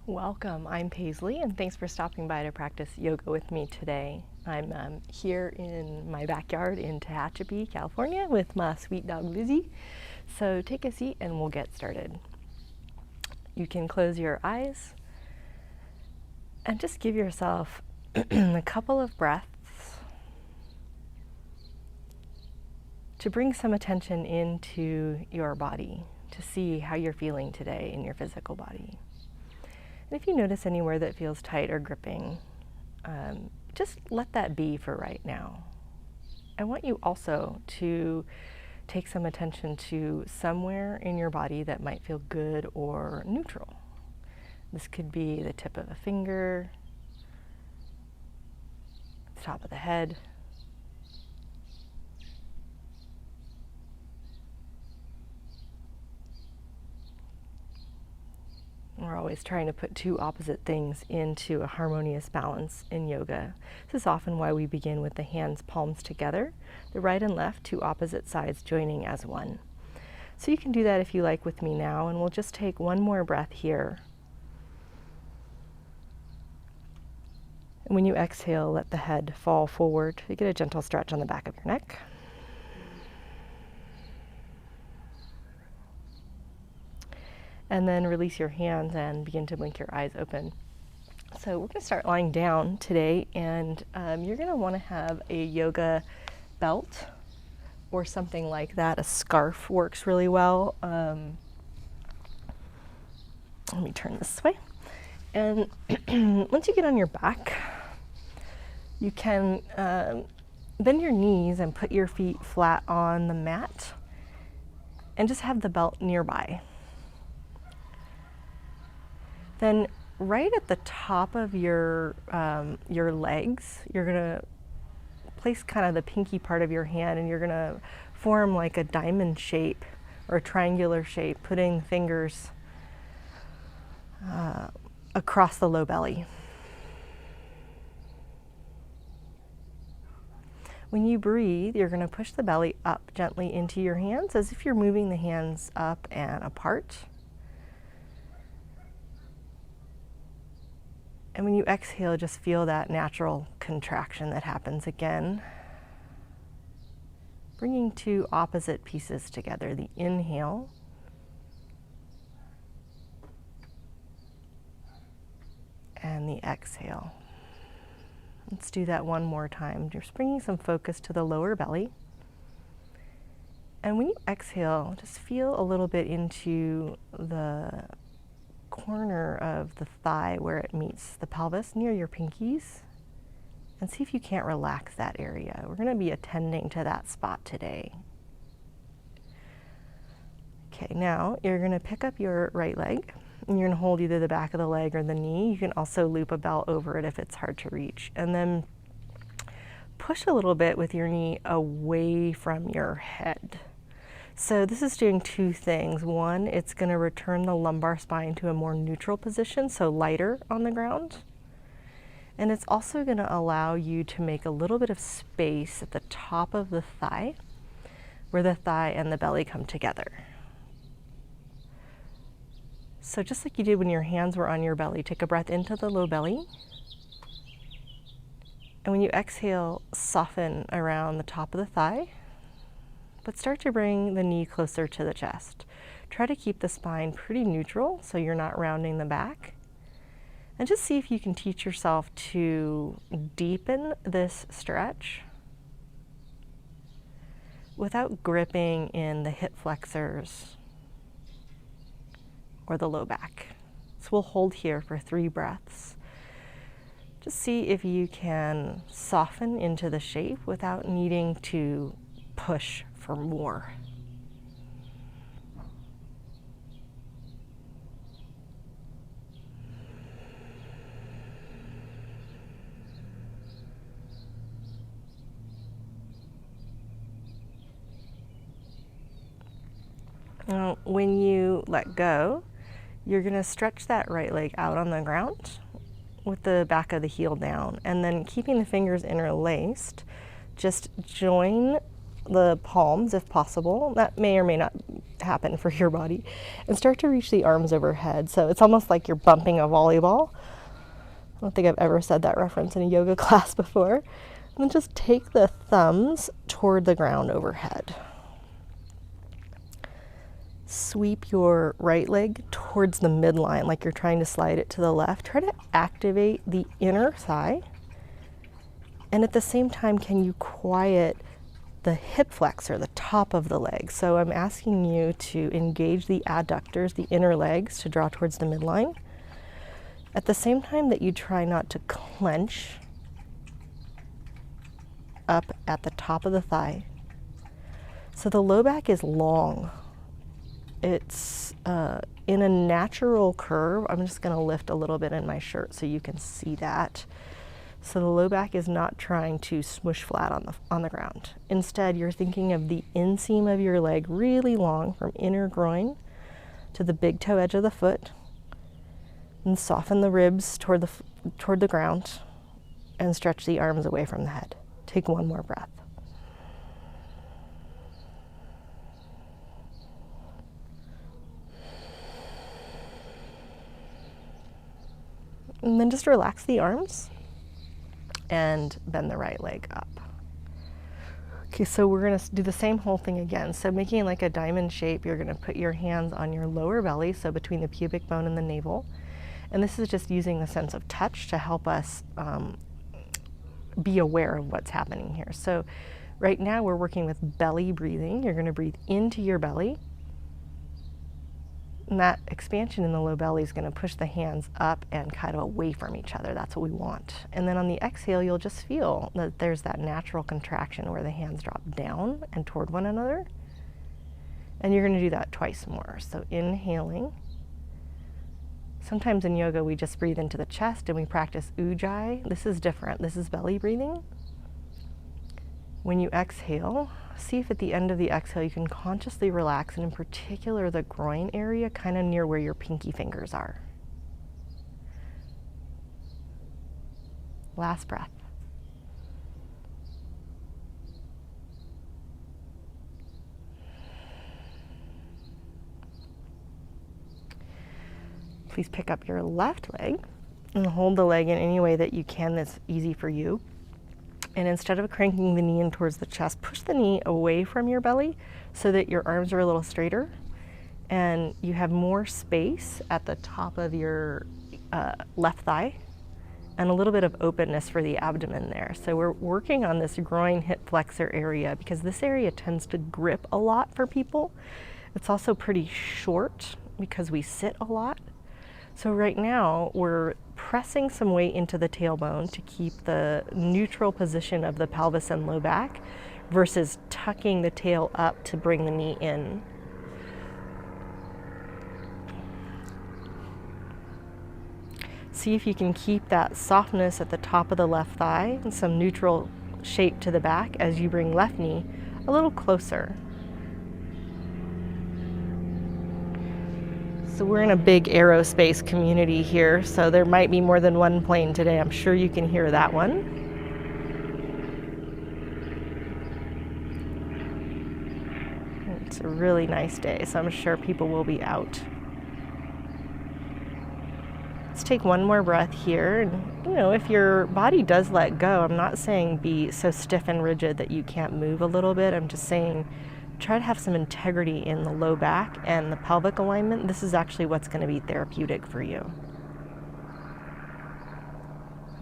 Welcome, I'm Paisley, and thanks for stopping by to practice yoga with me today. I'm here in my backyard in Tehachapi, California with my sweet dog Lizzie. So take a seat and we'll get started. You can close your eyes and just give yourself a couple of breaths to bring some attention into your body, to see how you're feeling today in your physical body. And if you notice anywhere that feels tight or gripping, just let that be for right now. I want you also to take some attention to somewhere in your body that might feel good or neutral. This could be the tip of a finger, the top of the head, We're always trying to put two opposite things into a harmonious balance in yoga. This is often why we begin with the hands palms together, the right and left, two opposite sides joining as one. So you can do that if you like with me now, and we'll just take one more breath here. And when you exhale, let the head fall forward. You get a gentle stretch on the back of your neck. And then release your hands and begin to blink your eyes open. So we're going to start lying down today, and you're going to want to have a yoga belt or something like that. A scarf works really well. Let me turn this way. And once you get on your back, you can bend your knees and put your feet flat on the mat and just have the belt nearby. Then right at the top of your legs, you're gonna place kind of the pinky part of your hand, and you're gonna form like a diamond shape or a triangular shape, putting fingers across the low belly. When you breathe, you're gonna push the belly up gently into your hands as if you're moving the hands up and apart. And when you exhale, just feel that natural contraction that happens again. Bringing two opposite pieces together, the inhale and the exhale. Let's do that one more time. Just bringing some focus to the lower belly. And when you exhale, just feel a little bit into the corner of the thigh where it meets the pelvis near your pinkies, and see if you can't relax that area. We're going to be attending to that spot today. Okay, now you're going to pick up your right leg, and you're going to hold either the back of the leg or the knee. You can also loop a belt over it if it's hard to reach, and then push a little bit with your knee away from your head. So this is doing two things. One, it's going to return the lumbar spine to a more neutral position, so lighter on the ground. And it's also going to allow you to make a little bit of space at the top of the thigh, where the thigh and the belly come together. So just like you did when your hands were on your belly, take a breath into the low belly. And when you exhale, soften around the top of the thigh, but start to bring the knee closer to the chest. Try to keep the spine pretty neutral so you're not rounding the back. And just see if you can teach yourself to deepen this stretch without gripping in the hip flexors or the low back. So we'll hold here for 3 breaths. Just see if you can soften into the shape without needing to push for more. Now, when you let go, you're going to stretch that right leg out on the ground with the back of the heel down, and then keeping the fingers interlaced, just join the palms if possible. That may or may not happen for your body. And start to reach the arms overhead. So it's almost like you're bumping a volleyball. I don't think I've ever said that reference in a yoga class before. And then just take the thumbs toward the ground overhead. Sweep your right leg towards the midline like you're trying to slide it to the left. Try to activate the inner thigh. And at the same time, can you quiet the hip flexor, the top of the leg? So I'm asking you to engage the adductors, the inner legs, to draw towards the midline. At the same time that you try not to clench up at the top of the thigh. So the low back is long. It's in a natural curve. I'm just going to lift a little bit in my shirt so you can see that. So the low back is not trying to smush flat on the ground. Instead, you're thinking of the inseam of your leg really long from inner groin to the big toe edge of the foot, and soften the ribs toward the ground and stretch the arms away from the head. Take one more breath. And then just relax the arms and bend the right leg up. Okay, so we're gonna do the same whole thing again. So making like a diamond shape, you're gonna put your hands on your lower belly, so between the pubic bone and the navel. And this is just using the sense of touch to help us be aware of what's happening here. So right now we're working with belly breathing. You're gonna breathe into your belly. And that expansion in the low belly is going to push the hands up and kind of away from each other. That's what we want. And then on the exhale, you'll just feel that there's that natural contraction where the hands drop down and toward one another. And you're going to do that twice more. So inhaling. Sometimes in yoga, we just breathe into the chest and we practice ujjayi. This is different. This is belly breathing. When you exhale, see if at the end of the exhale you can consciously relax, and in particular the groin area, kind of near where your pinky fingers are. Last breath. Please pick up your left leg and hold the leg in any way that you can that's easy for you. And instead of cranking the knee in towards the chest, push the knee away from your belly so that your arms are a little straighter and you have more space at the top of your left thigh and a little bit of openness for the abdomen there. So we're working on this groin hip flexor area because this area tends to grip a lot for people. It's also pretty short because we sit a lot. So right now we're pressing some weight into the tailbone to keep the neutral position of the pelvis and low back versus tucking the tail up to bring the knee in. See if you can keep that softness at the top of the left thigh and some neutral shape to the back as you bring left knee a little closer. So we're in a big aerospace community here, so there might be more than one plane today. I'm sure you can hear that one. It's a really nice day, so I'm sure people will be out. Let's take one more breath here. And, you know, if your body does let go, I'm not saying be so stiff and rigid that you can't move a little bit. I'm just saying try to have some integrity in the low back and the pelvic alignment. This is actually what's going to be therapeutic for you.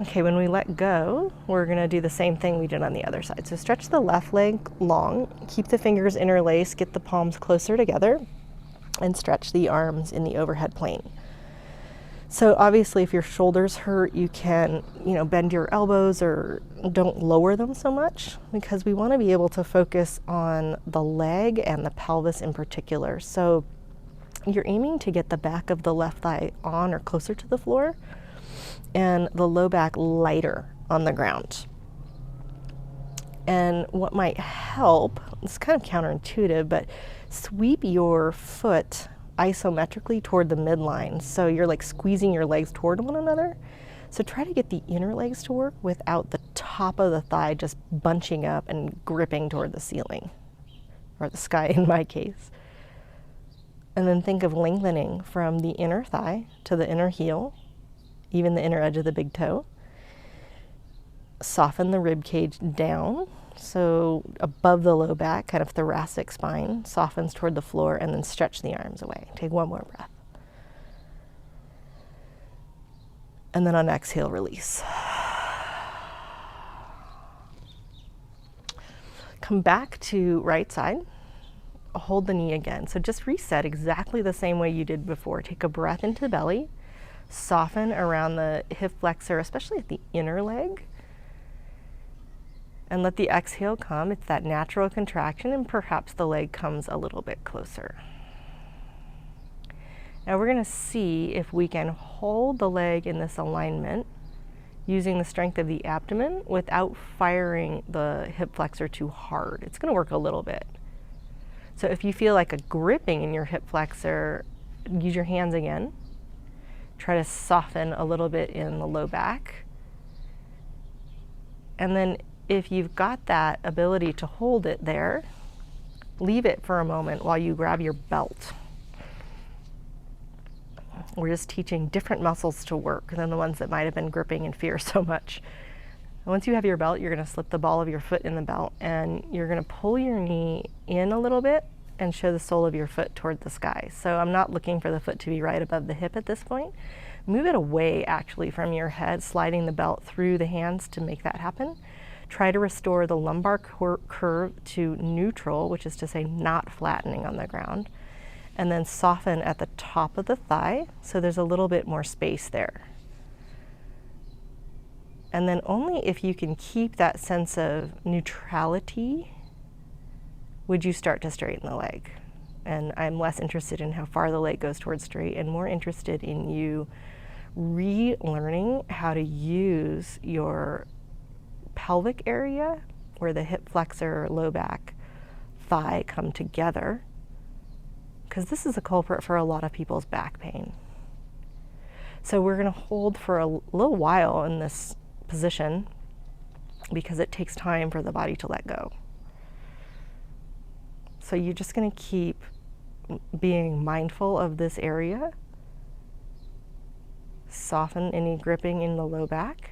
Okay, when we let go, we're going to do the same thing we did on the other side. So stretch the left leg long, keep the fingers interlaced, get the palms closer together, and stretch the arms in the overhead plane. So obviously if your shoulders hurt, you can, bend your elbows or don't lower them so much, because we want to be able to focus on the leg and the pelvis in particular. So you're aiming to get the back of the left thigh on or closer to the floor and the low back lighter on the ground. And what might help, it's kind of counterintuitive, but sweep your foot isometrically toward the midline. So you're like squeezing your legs toward one another. So try to get the inner legs to work without the top of the thigh just bunching up and gripping toward the ceiling, or the sky in my case. And then think of lengthening from the inner thigh to the inner heel, even the inner edge of the big toe. Soften the rib cage down, so above the low back, kind of thoracic spine, softens toward the floor, and then stretch the arms away. Take one more breath. And then on exhale, release. Come back to right side. Hold the knee again. So just reset exactly the same way you did before. Take a breath into the belly. Soften around the hip flexor, especially at the inner leg. And let the exhale come. It's that natural contraction, and perhaps the leg comes a little bit closer. Now we're going to see if we can hold the leg in this alignment using the strength of the abdomen without firing the hip flexor too hard. It's going to work a little bit. So if you feel like a gripping in your hip flexor, use your hands again. Try to soften a little bit in the low back. And then if you've got that ability to hold it there, leave it for a moment while you grab your belt. We're just teaching different muscles to work than the ones that might have been gripping in fear so much. And once you have your belt, you're going to slip the ball of your foot in the belt, and you're going to pull your knee in a little bit and show the sole of your foot toward the sky. So I'm not looking for the foot to be right above the hip at this point. Move it away actually from your head, sliding the belt through the hands to make that happen. Try to restore the lumbar curve to neutral, which is to say not flattening on the ground. And then soften at the top of the thigh, so there's a little bit more space there. And then only if you can keep that sense of neutrality would you start to straighten the leg. And I'm less interested in how far the leg goes towards straight and more interested in you relearning how to use your pelvic area where the hip flexor, low back, thigh come together, because this is a culprit for a lot of people's back pain. So we're going to hold for a little while in this position because it takes time for the body to let go. So you're just going to keep being mindful of this area. Soften any gripping in the low back,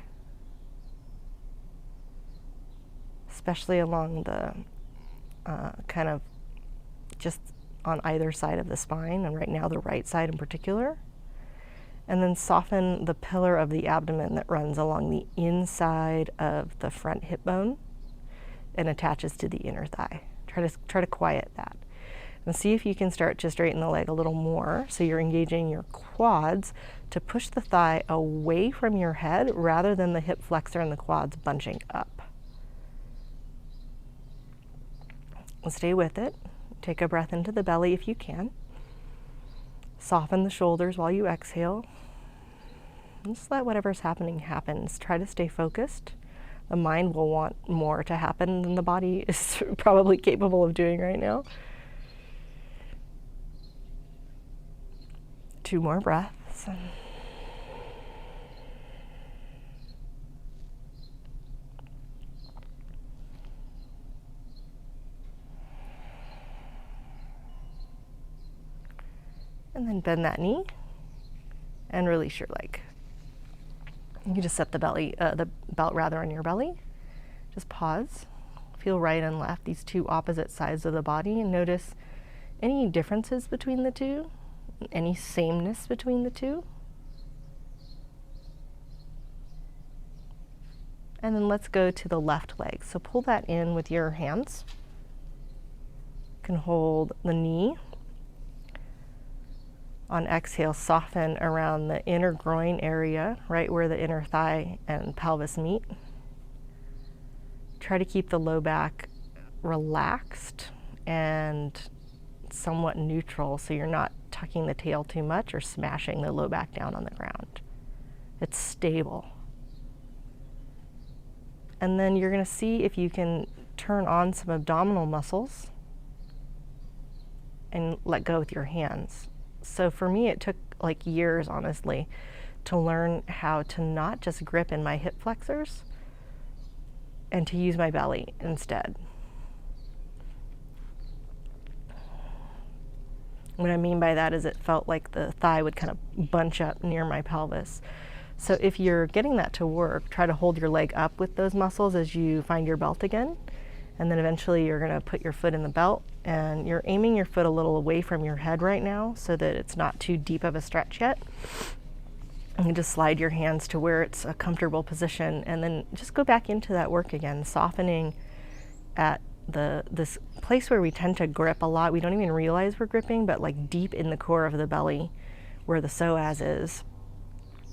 especially along the kind of just on either side of the spine, and right now the right side in particular. And then soften the pillar of the abdomen that runs along the inside of the front hip bone and attaches to the inner thigh. Try to quiet that. And see if you can start to straighten the leg a little more, so you're engaging your quads to push the thigh away from your head rather than the hip flexor and the quads bunching up. Stay with it. Take a breath into the belly if you can. Soften the shoulders while you exhale. Just let whatever's happening happen. Try to stay focused. The mind will want more to happen than the body is probably capable of doing right now. 2 more breaths. And then bend that knee and release your leg. You can just set the belt rather on your belly. Just pause. Feel right and left, these 2 opposite sides of the body, and notice any differences between the 2, any sameness between the 2. And then let's go to the left leg. So pull that in with your hands. You can hold the knee. On exhale, soften around the inner groin area, right where the inner thigh and pelvis meet. Try to keep the low back relaxed and somewhat neutral, so you're not tucking the tail too much or smashing the low back down on the ground. It's stable. And then you're going to see if you can turn on some abdominal muscles and let go with your hands. So for me, it took like years, honestly, to learn how to not just grip in my hip flexors and to use my belly instead. What I mean by that is it felt like the thigh would kind of bunch up near my pelvis. So if you're getting that to work, try to hold your leg up with those muscles as you find your belt again. And then eventually you're going to put your foot in the belt, and you're aiming your foot a little away from your head right now so that it's not too deep of a stretch yet. And you just slide your hands to where it's a comfortable position, and then just go back into that work again, softening at this place where we tend to grip a lot. We don't even realize we're gripping, but like deep in the core of the belly where the psoas is.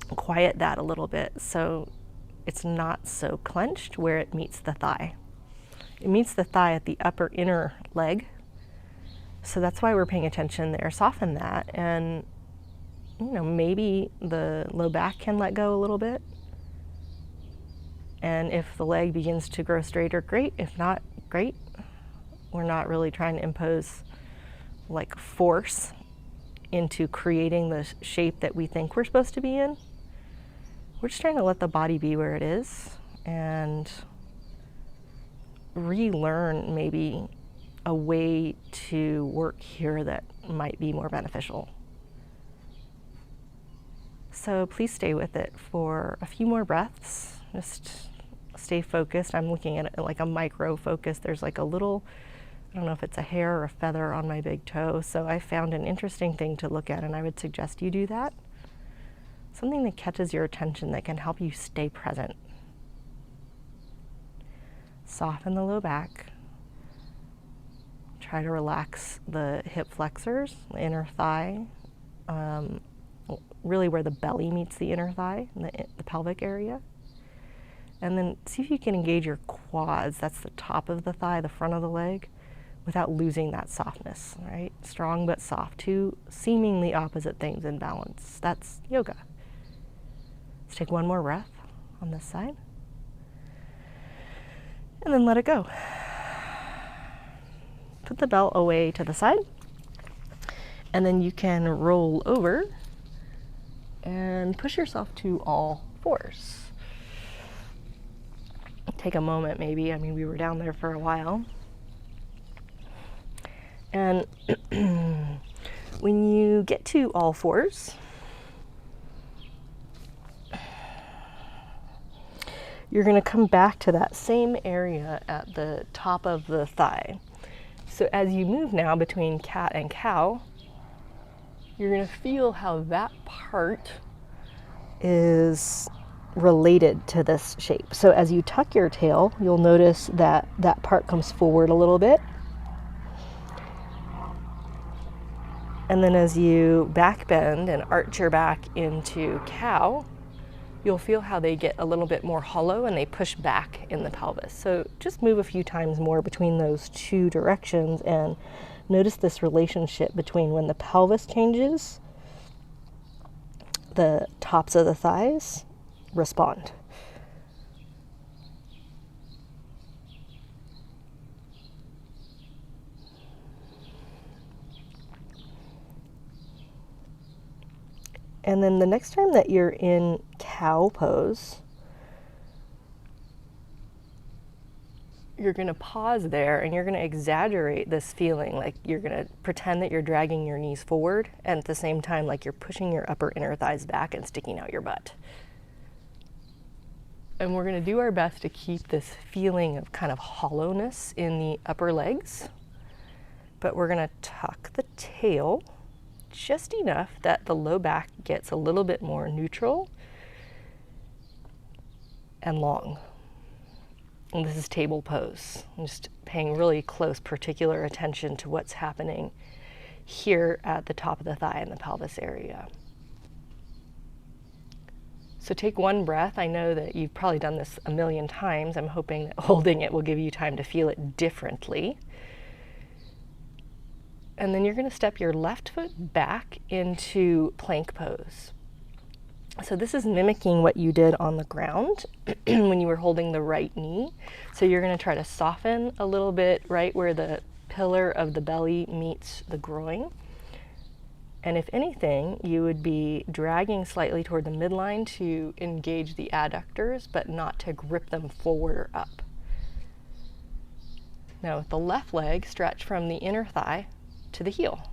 Quiet that a little bit so it's not so clenched where it meets the thigh. It meets the thigh at the upper inner leg. So that's why we're paying attention there. Soften that, and maybe the low back can let go a little bit. And if the leg begins to grow straighter, great. If not, great. We're not really trying to impose like force into creating the shape that we think we're supposed to be in. We're just trying to let the body be where it is and relearn maybe a way to work here that might be more beneficial. So please stay with it for a few more breaths. Just stay focused. I'm looking at it like a micro focus. There's like a little, I don't know if it's a hair or a feather on my big toe. So I found an interesting thing to look at, and I would suggest you do that. Something that catches your attention that can help you stay present. Soften the low back. Try to relax the hip flexors, the inner thigh, really where the belly meets the inner thigh, the pelvic area. And then see if you can engage your quads. That's the top of the thigh, the front of the leg, without losing that softness, right? Strong but soft, two seemingly opposite things in balance. That's yoga. Let's take one more breath on this side. And then let it go. Put the belt away to the side. And then you can roll over and push yourself to all fours. Take a moment maybe. I mean, we were down there for a while. And when you get to all fours, you're going to come back to that same area at the top of the thigh. So as you move now between cat and cow, you're going to feel how that part is related to this shape. So as you tuck your tail, you'll notice that that part comes forward a little bit. And then as you back bend and arch your back into cow, you'll feel how they get a little bit more hollow and they push back in the pelvis. So just move a few times more between those two directions and notice this relationship between when the pelvis changes, the tops of the thighs respond. And then the next time that you're in cow pose, you're going to pause there and you're going to exaggerate this feeling, like you're going to pretend that you're dragging your knees forward and at the same time like you're pushing your upper inner thighs back and sticking out your butt. And we're going to do our best to keep this feeling of kind of hollowness in the upper legs, but we're going to tuck the tail just enough that the low back gets a little bit more neutral and long. And this is table pose. I'm just paying really close particular attention to what's happening here at the top of the thigh and the pelvis area. So take one breath. I know that you've probably done this a million times. I'm hoping that holding it will give you time to feel it differently. And then you're going to step your left foot back into plank pose. So this is mimicking what you did on the ground when you were holding the right knee. So you're going to try to soften a little bit right where the pillar of the belly meets the groin. And if anything, you would be dragging slightly toward the midline to engage the adductors, but not to grip them forward or up. Now with the left leg, stretch from the inner thigh to the heel.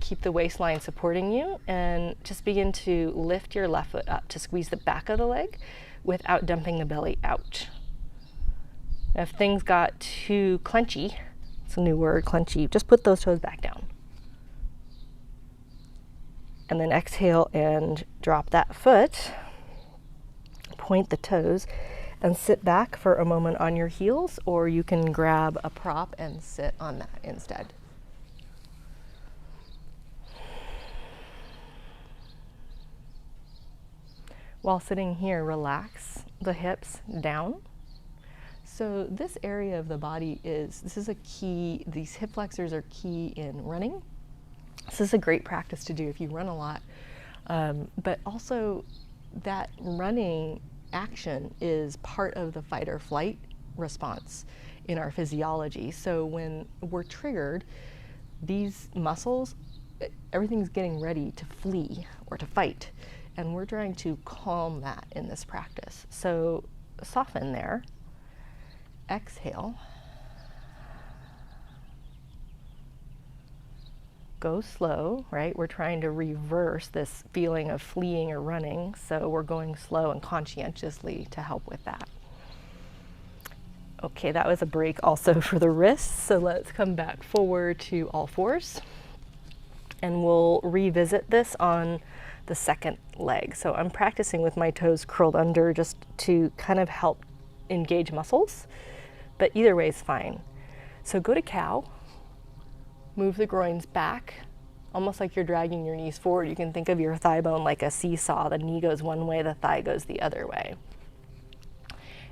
Keep the waistline supporting you and just begin to lift your left foot up to squeeze the back of the leg without dumping the belly out. If things got too clenchy, it's a new word, clenchy, just put those toes back down. And then exhale and drop that foot, point the toes, and sit back for a moment on your heels, or you can grab a prop and sit on that instead. While sitting here, relax the hips down. So this area of the body this is a key, these hip flexors are key in running. This is a great practice to do if you run a lot. But also that running action is part of the fight or flight response in our physiology. So when we're triggered, these muscles, everything's getting ready to flee or to fight. And we're trying to calm that in this practice. So soften there. Exhale. Go slow, right? We're trying to reverse this feeling of fleeing or running. So we're going slow and conscientiously to help with that. Okay, that was a break also for the wrists. So let's come back forward to all fours. And we'll revisit this on the second leg. So I'm practicing with my toes curled under just to kind of help engage muscles, but either way is fine. So go to cow, move the groins back, almost like you're dragging your knees forward. You can think of your thigh bone like a seesaw. The knee goes one way, the thigh goes the other way.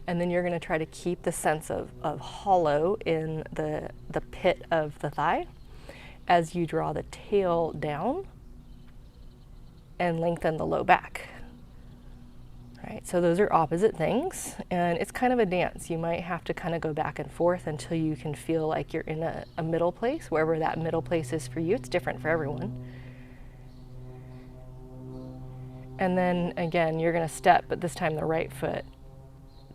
And then you're gonna try to keep the sense of hollow in the pit of the thigh as you draw the tail down and lengthen the low back. Right, so those are opposite things, and it's kind of a dance. You might have to kind of go back and forth until you can feel like you're in a middle place, wherever that middle place is for you. It's different for everyone. And then again, you're gonna step, but this time the right foot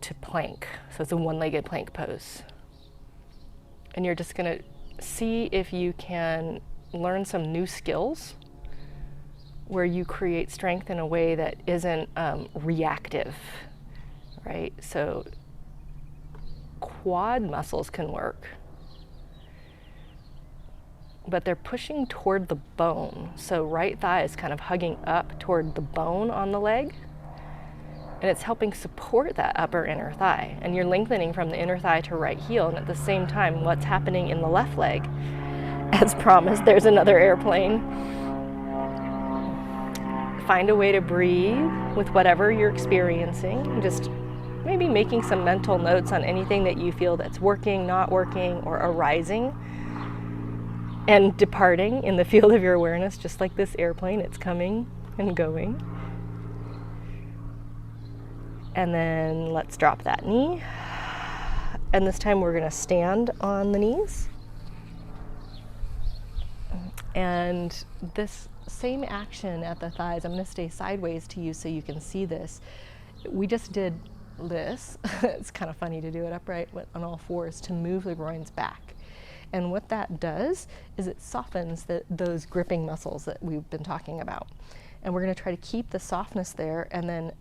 to plank. So it's a one-legged plank pose. And you're just gonna see if you can learn some new skills where you create strength in a way that isn't reactive, right? So quad muscles can work, but they're pushing toward the bone. So right thigh is kind of hugging up toward the bone on the leg, and it's helping support that upper inner thigh. And you're lengthening from the inner thigh to right heel, and at the same time, what's happening in the left leg? As promised, there's another airplane. Find a way to breathe with whatever you're experiencing. Just maybe making some mental notes on anything that you feel that's working, not working, or arising and departing in the field of your awareness, just like this airplane. It's coming and going. And then let's drop that knee. And this time we're gonna stand on the knees. And this same action at the thighs, I'm gonna stay sideways to you so you can see this. We just did this. It's kind of funny to do it upright on all fours to move the groins back. And what that does is it softens those gripping muscles that we've been talking about. And we're gonna try to keep the softness there and then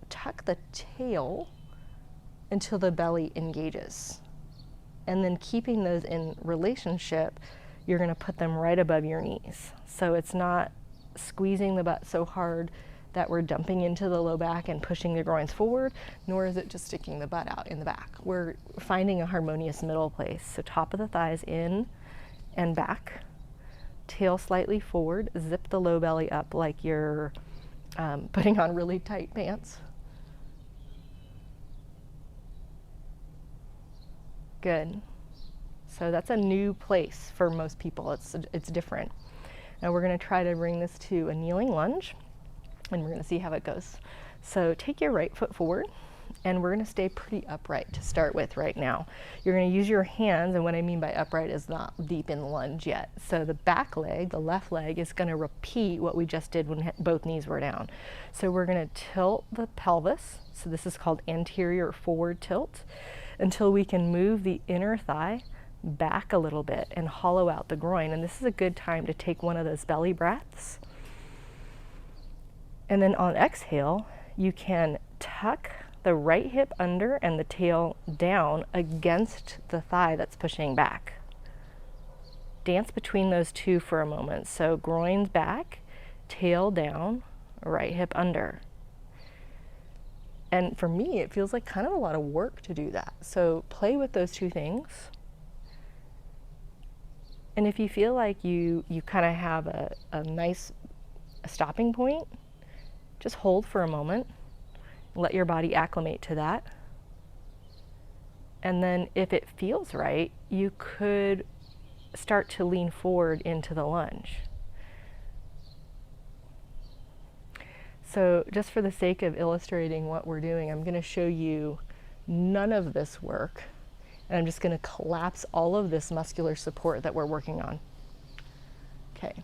tuck the tail until the belly engages. And then keeping those in relationship, you're gonna put them right above your knees. So it's not squeezing the butt so hard that we're dumping into the low back and pushing the groins forward, nor is it just sticking the butt out in the back. We're finding a harmonious middle place. So top of the thighs in and back, tail slightly forward, zip the low belly up like you're putting on really tight pants. Good. So that's a new place for most people. It's different. Now we're gonna try to bring this to a kneeling lunge, and we're gonna see how it goes. So take your right foot forward And we're going to stay pretty upright to start with right now. You're going to use your hands, and what I mean by upright is not deep in the lunge yet. So the back leg, the left leg, is going to repeat what we just did when both knees were down. So we're going to tilt the pelvis, so this is called anterior forward tilt, until we can move the inner thigh back a little bit and hollow out the groin. And this is a good time to take one of those belly breaths. And then on exhale, you can tuck the right hip under and the tail down against the thigh that's pushing back. Dance between those two for a moment. So groin's back, tail down, right hip under. And for me, it feels like kind of a lot of work to do that. So play with those two things. And if you feel like you kind of have a nice stopping point, just hold for a moment. Let your body acclimate to that. And then if it feels right, you could start to lean forward into the lunge. So just for the sake of illustrating what we're doing, I'm going to show you none of this work. And I'm just going to collapse all of this muscular support that we're working on. Okay.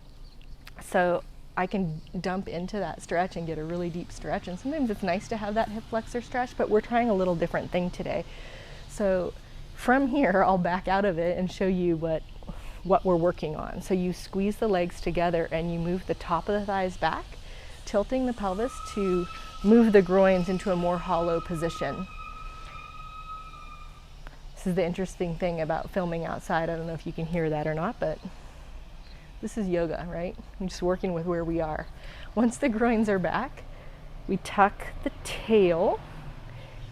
So I can dump into that stretch and get a really deep stretch, and sometimes it's nice to have that hip flexor stretch, but we're trying a little different thing today. So from here, I'll back out of it and show you what we're working on. So you squeeze the legs together and you move the top of the thighs back, tilting the pelvis to move the groins into a more hollow position. This is the interesting thing about filming outside. I don't know if you can hear that or not, but this is yoga, right? I'm just working with where we are. Once the groins are back, we tuck the tail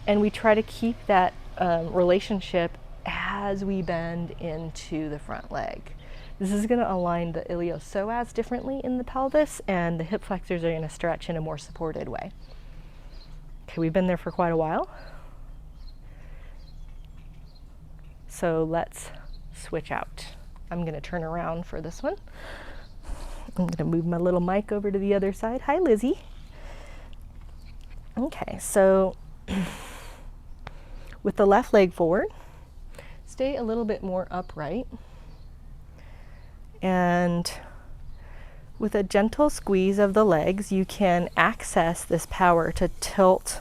and we try to keep that relationship as we bend into the front leg. This is going to align the psoas differently in the pelvis, and the hip flexors are going to stretch in a more supported way. Okay, we've been there for quite a while. So let's switch out. I'm going to turn around for this one. I'm going to move my little mic over to the other side. Hi, Lizzie. Okay, so with the left leg forward, stay a little bit more upright. And with a gentle squeeze of the legs, you can access this power to tilt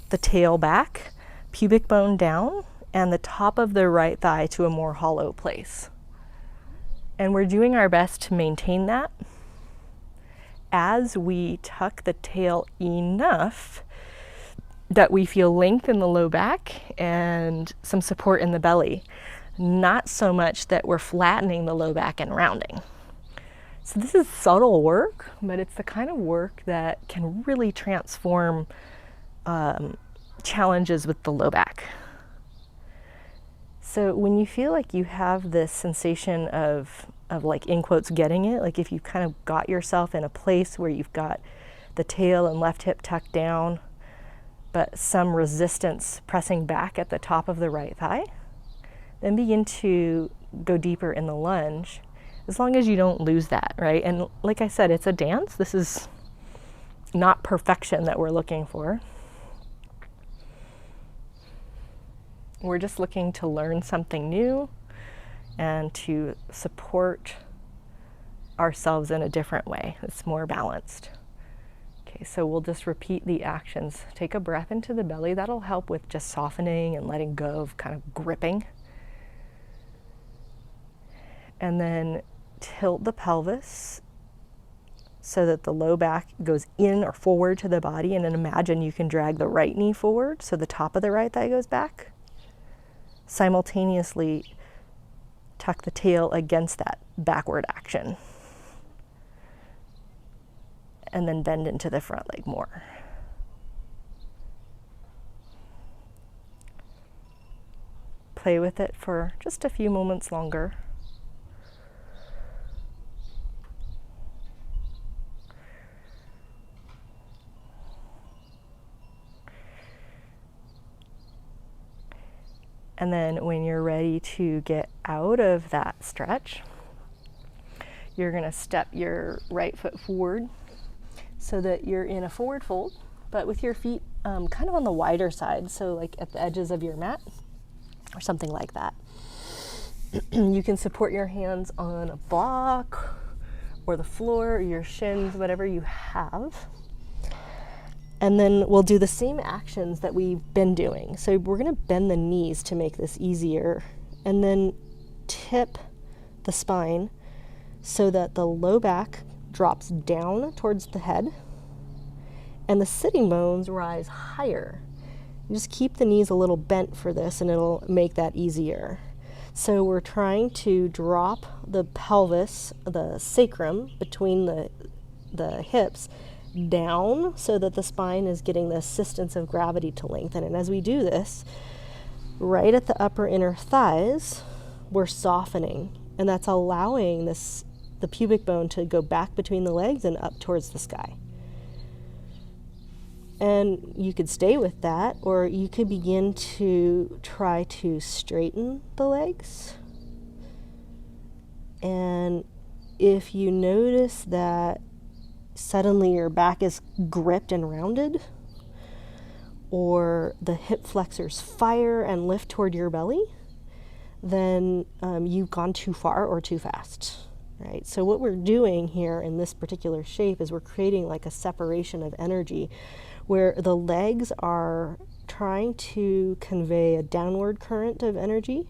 the tail back, pubic bone down, and the top of the right thigh to a more hollow place. And we're doing our best to maintain that as we tuck the tail enough that we feel length in the low back and some support in the belly. Not so much that we're flattening the low back and rounding. So this is subtle work, but it's the kind of work that can really transform challenges with the low back. So when you feel like you have this sensation of like, in quotes, getting it, like if you kind of got yourself in a place where you've got the tail and left hip tucked down, but some resistance pressing back at the top of the right thigh, then begin to go deeper in the lunge, as long as you don't lose that, right? And like I said, it's a dance. This is not perfection that we're looking for. We're just looking to learn something new and to support ourselves in a different way. It's more balanced. Okay, so we'll just repeat the actions. Take a breath into the belly. That'll help with just softening and letting go of kind of gripping. And then tilt the pelvis so that the low back goes in or forward to the body. And then imagine you can drag the right knee forward so the top of the right thigh goes back. Simultaneously tuck the tail against that backward action. And then bend into the front leg more. Play with it for just a few moments longer. And then when you're ready to get out of that stretch, you're going to step your right foot forward so that you're in a forward fold but with your feet kind of on the wider side, so like at the edges of your mat or something like that. You can support your hands on a block or the floor or your shins, whatever you have. And then we'll do the same actions that we've been doing. So we're going to bend the knees to make this easier, and then tip the spine so that the low back drops down towards the head and the sitting bones rise higher. You just keep the knees a little bent for this and it'll make that easier. So we're trying to drop the pelvis, the sacrum between the hips down so that the spine is getting the assistance of gravity to lengthen. And as we do this, right at the upper inner thighs, we're softening, and that's allowing the pubic bone to go back between the legs and up towards the sky. And you could stay with that, or you could begin to try to straighten the legs. And if you notice that suddenly your back is gripped and rounded, or the hip flexors fire and lift toward your belly, then you've gone too far or too fast, right? So what we're doing here in this particular shape is we're creating like a separation of energy where the legs are trying to convey a downward current of energy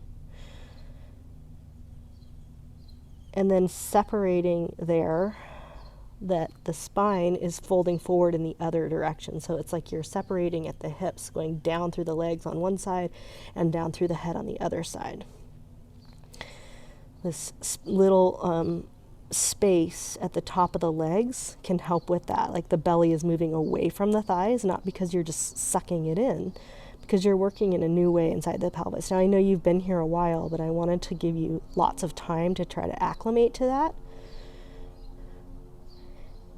and then separating there, that the spine is folding forward in the other direction. So it's like you're separating at the hips, going down through the legs on one side and down through the head on the other side. This little space at the top of the legs can help with that. Like the belly is moving away from the thighs, not because you're just sucking it in, because you're working in a new way inside the pelvis. Now I know you've been here a while, but I wanted to give you lots of time to try to acclimate to that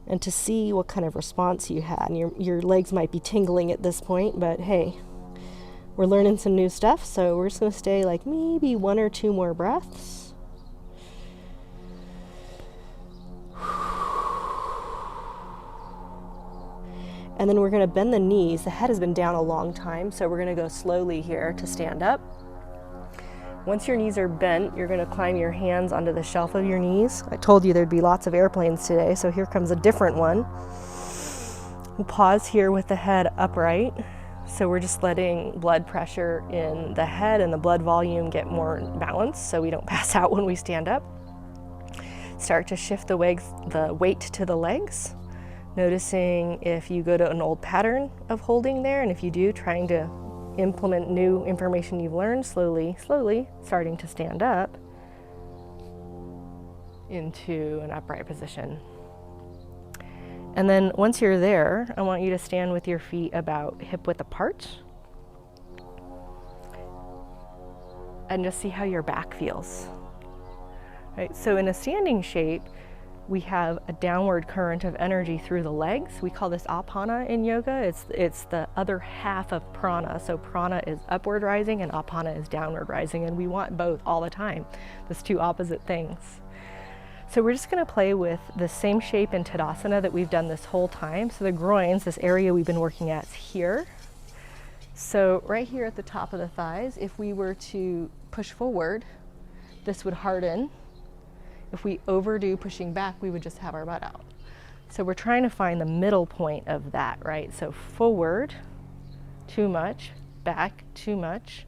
and to see what kind of response you had. And your legs might be tingling at this point, but hey, we're learning some new stuff, so we're just going to stay like maybe 1 or 2 more breaths. And then we're going to bend the knees. The head has been down a long time, so we're going to go slowly here to stand up. Once your knees are bent, you're going to climb your hands onto the shelf of your knees. I told you there'd be lots of airplanes today, so here comes a different one. We'll pause here with the head upright. So we're just letting blood pressure in the head and the blood volume get more balanced so we don't pass out when we stand up. Start to shift the weight to the legs. Noticing if you go to an old pattern of holding there, and if you do, trying to implement new information you've learned, slowly starting to stand up into an upright position. And then once you're there, I want you to stand with your feet about hip width apart and just see how your back feels. Right? So in a standing shape, we have a downward current of energy through the legs. We call this apana in yoga. It's the other half of prana. So prana is upward rising and apana is downward rising, and we want both all the time. Those two opposite things. So we're just going to play with the same shape in Tadasana that we've done this whole time. So the groins, this area we've been working at, is here. So right here at the top of the thighs, if we were to push forward, this would harden. If we overdo pushing back, we would just have our butt out. So we're trying to find the middle point of that, right? So forward, too much, back, too much.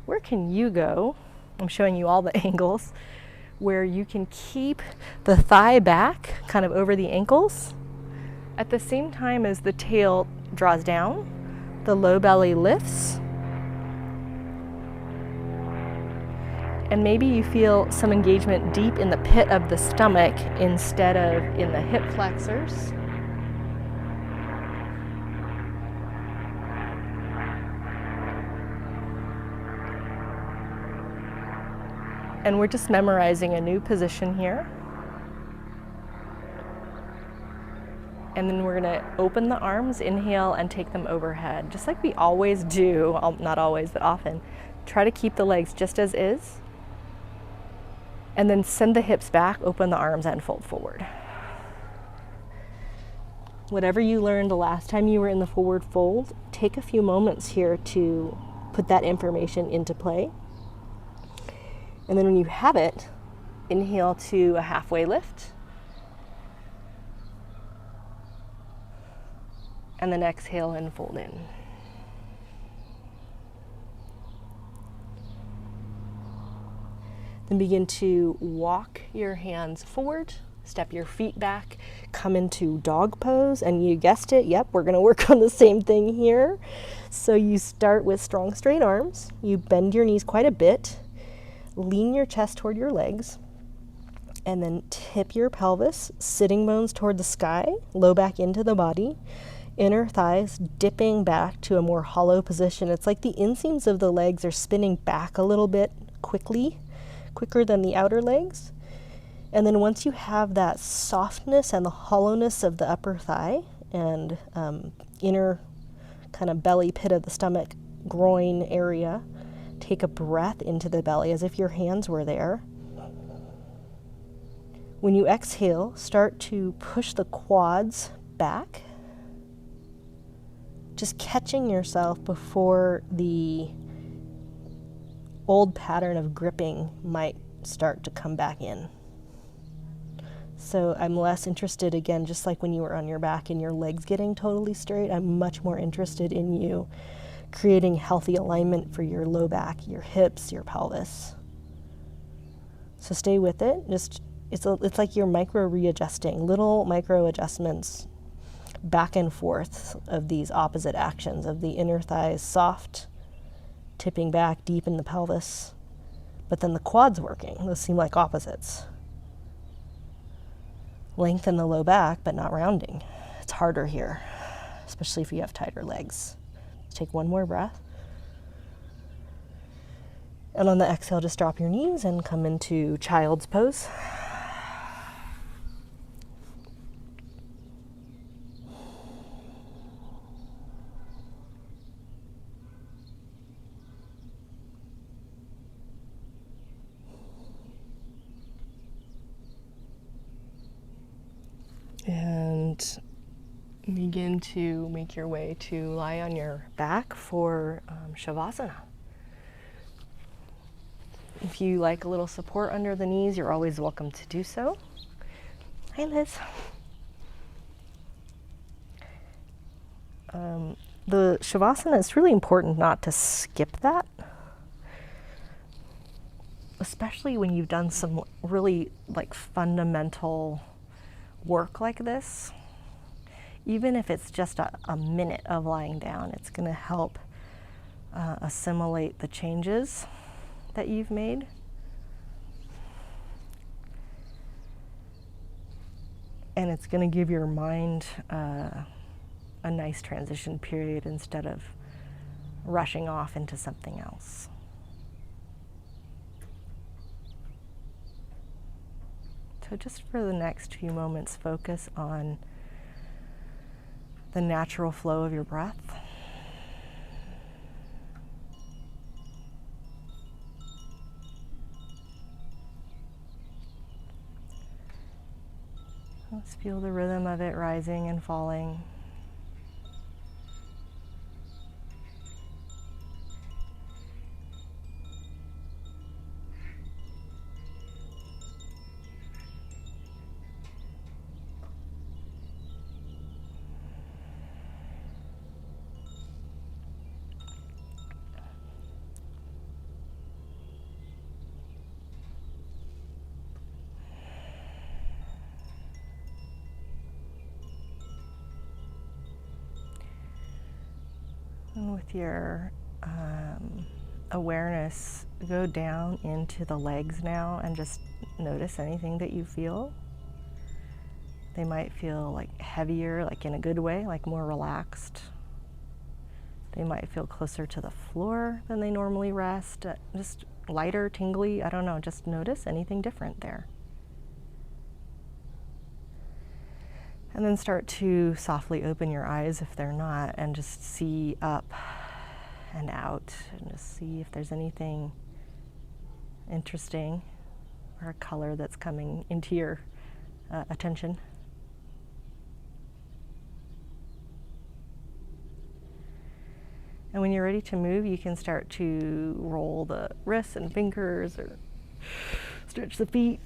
Where can you go? I'm showing you all the angles where you can keep the thigh back kind of over the ankles at the same time as the tail draws down, the low belly lifts, and maybe you feel some engagement deep in the pit of the stomach instead of in the hip flexors. And we're just memorizing a new position here. And then we're gonna open the arms, inhale, and take them overhead, just like we always do, not always, but often. Try to keep the legs just as is. And then send the hips back, open the arms, and fold forward. Whatever you learned the last time you were in the forward fold, take a few moments here to put that information into play. And then when you have it, inhale to a halfway lift. And then exhale and fold in. Then begin to walk your hands forward, step your feet back, come into dog pose, and you guessed it, yep, we're gonna work on the same thing here. So you start with strong straight arms, you bend your knees quite a bit, lean your chest toward your legs, and then tip your pelvis, sitting bones toward the sky, low back into the body, inner thighs dipping back to a more hollow position. It's like the inseams of the legs are spinning back a little bit quicker than the outer legs. And then once you have that softness and the hollowness of the upper thigh and inner kind of belly pit of the stomach, groin area, take a breath into the belly as if your hands were there. When you exhale, start to push the quads back, just catching yourself before the old pattern of gripping might start to come back in. So I'm less interested, again, just like when you were on your back and your legs getting totally straight, I'm much more interested in you creating healthy alignment for your low back, your hips, your pelvis. So stay with it. It's like you're micro readjusting, little micro adjustments back and forth of these opposite actions of the inner thighs soft, tipping back deep in the pelvis, but then the quads working. Those seem like opposites. Lengthen the low back, but not rounding. It's harder here, especially if you have tighter legs. Take one more breath. And on the exhale, just drop your knees and come into child's pose. And begin to make your way to lie on your back for Shavasana. If you like a little support under the knees, you're always welcome to do so. Hi, Liz. The Shavasana, it's really important not to skip that, especially when you've done some really fundamental work like this. Even if it's just a minute of lying down, it's going to help assimilate the changes that you've made. And it's going to give your mind a nice transition period instead of rushing off into something else. So just for the next few moments, focus on the natural flow of your breath. Let's feel the rhythm of it rising and falling. And with your awareness, go down into the legs now and just notice anything that you feel. They might feel like heavier, like in a good way, like more relaxed. They might feel closer to the floor than they normally rest, just lighter, tingly, I don't know, just notice anything different there. And then start to softly open your eyes if they're not, and just see up and out, and just see if there's anything interesting or a color that's coming into your attention. And when you're ready to move, you can start to roll the wrists and fingers or stretch the feet.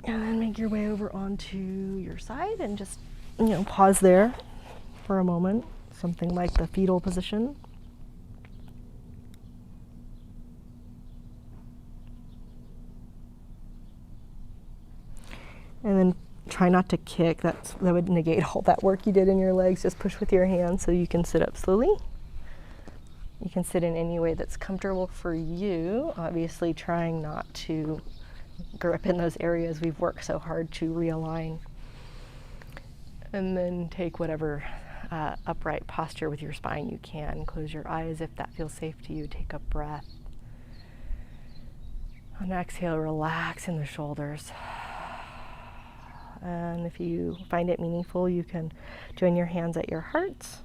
And then make your way over onto your side and just, pause there for a moment, something like the fetal position. And then try not to kick. That would negate all that work you did in your legs. Just push with your hands so you can sit up slowly. You can sit in any way that's comfortable for you, obviously trying not to grip in those areas we've worked so hard to realign. And then take whatever upright posture with your spine you can. Close your eyes if that feels safe to you. Take a breath. On exhale, relax in the shoulders. And if you find it meaningful, you can join your hands at your hearts